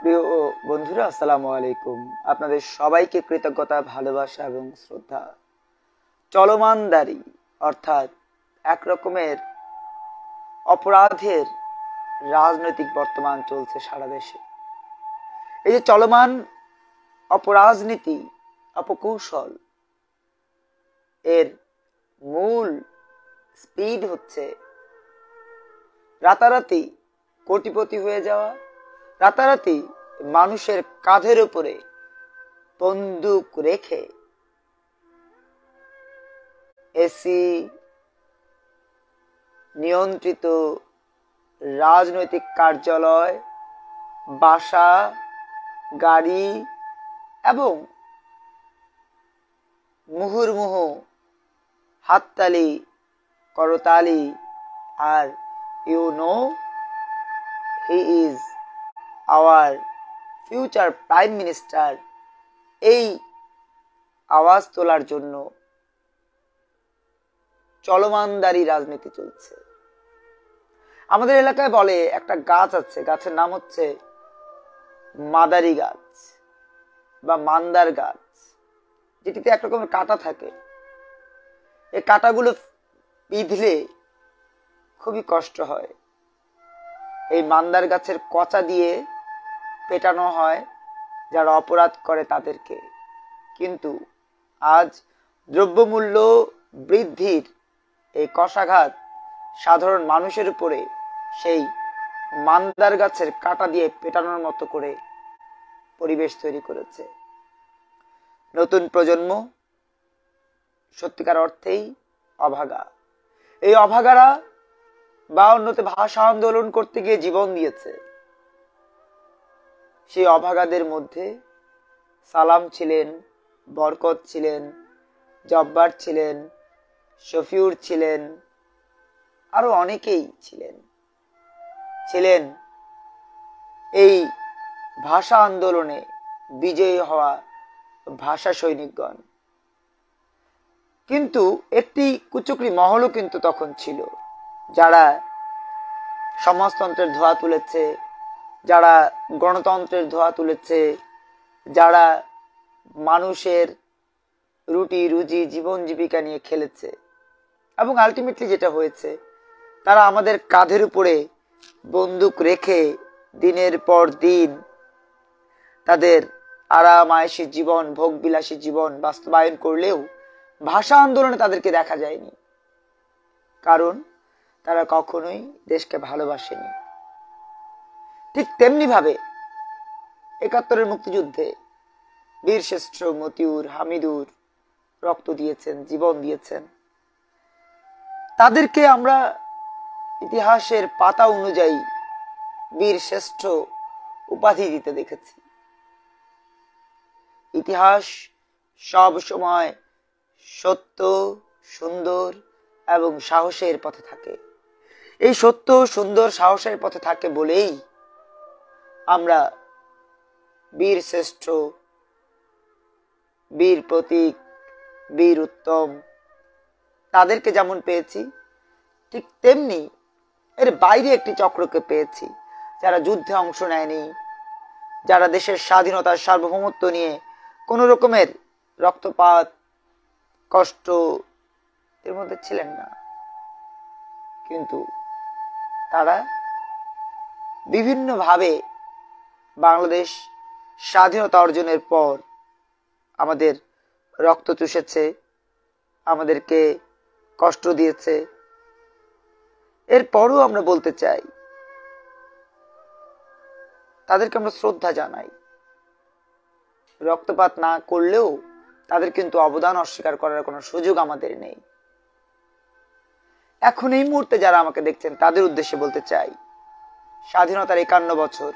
প্রিয় বন্ধুরা, আসসালামু আলাইকুম। আপনাদের সবাইকে কৃতজ্ঞতা, ভালোবাসা এবং শ্রদ্ধা। চলমানদারি অর্থাৎ এক রকমের অপরাধের রাজনৈতিক বর্তমান চলছে সারা দেশে। এই যে চলমান অপরাজনীতি, অপকৌশল, এর মূল স্পিড হচ্ছে রাতারাতি কোটিপতি হয়ে যাওয়া, রাতারাতি মানুষের কাঁধের উপরে বন্দুক রেখে এসি নিয়ন্ত্রিত রাজনৈতিক কার্যালয়, বাসা, গাড়ি এবং মুহুর্মুহু হাততালি, করতালি আর you know he is our future prime minister, এই আওয়াজ তোলার জন্য চলমানদারি রাজনীতি চলছে। আমাদের এলাকায় বলে একটা গাছ আছে, গাছের নাম হচ্ছে মাদারি গাছ বা মান্দার গাছ, যেটিতে একরকমের কাঁটা থাকে। এই কাঁটাগুলো বিঁধলে খুবই কষ্ট হয়। এই মান্দার গাছের কচা দিয়ে পেটানো হয় যারা অপরাধ করে তাদেরকে। কিন্তু আজ দ্রব্যমূল্য বৃদ্ধির এই কষাঘাত সাধারণ মানুষের উপরে সেই মান্দার গাছের কাঁটা দিয়ে পেটানোর মতো করে পরিবেশ তৈরি করেছে। নতুন প্রজন্ম সত্যিকার অর্থেই অভাগা। এই অভাগারা 52তে ভাষা আন্দোলন করতে গিয়ে জীবন দিয়েছে। সেই অভাগাদের মধ্যে সালাম ছিলেন, বরকত ছিলেন, জব্বার ছিলেন, শফিউর ছিলেন, আরো অনেকেই ছিলেন এই ভাষা আন্দোলনে বিজয়ী হওয়া ভাষা সৈনিকগণ। কিন্তু একটি কুচক্রী মহলও কিন্তু তখন ছিল, যারা সমাজতন্ত্রের ধোঁয়া তুলেছে, যারা গণতন্ত্রের ধোঁয়া তুলেছে, যারা মানুষের রুটি রুজি জীবন জীবিকা নিয়ে খেলেছে। এবং আলটিমেটলি যেটা হয়েছে, তারা আমাদের কাঁধের উপরে বন্দুক রেখে দিনের পর দিন তাদের আরাম আয়েশি জীবন, ভোগবিলাসী জীবন বাস্তবায়ন করলেও ভাষা আন্দোলনে তাদেরকে দেখা যায়নি। কারণ তারা কখনোই দেশকে ভালোবাসেনি। ঠিক তেমনি ভাবে ৭১-এর মুক্তিযুদ্ধে বীরশ্রেষ্ঠ মতিউর, হামিদুর রক্ত দিয়েছেন, জীবন দিয়েছেন। তাদেরকে আমরা ইতিহাসের পাতা অনুযায়ী বীরশ্রেষ্ঠ উপাধি দিতে দেখেছি। ইতিহাস সব সময় সত্য, সুন্দর এবং সাহসের পথে থাকে। এই সত্য, সুন্দর, সাহসের পথে থাকে বলেই আমরা বীর শ্রেষ্ঠ, বীর প্রতীক, বীর উত্তম তাদেরকে যেমন পেয়েছি, ঠিক তেমনি এর বাইরে একটি চক্রকে পেয়েছি, যারা যুদ্ধে অংশ নেয়নি, যারা দেশের স্বাধীনতার সার্বভৌমত্ব নিয়ে কোন রকমের রক্তপাত, কষ্ট এর মধ্যে ছিলেন না। কিন্তু তারা বিভিন্নভাবে বাংলাদেশ স্বাধীনতা অর্জনের পর আমাদের রক্ত চুষেছে, আমাদেরকে কষ্ট দিয়েছে। এরপরও আমরা বলতে চাই, তাদেরকে আমরা শ্রদ্ধা জানাই। রক্তপাত না করলেও তাদের কিন্তু অবদান অস্বীকার করার কোনো সুযোগ আমাদের নেই। এখন এই মুহূর্তে যারা আমাকে দেখছেন তাদের উদ্দেশ্যে বলতে চাই, স্বাধীনতার ৫১ বছর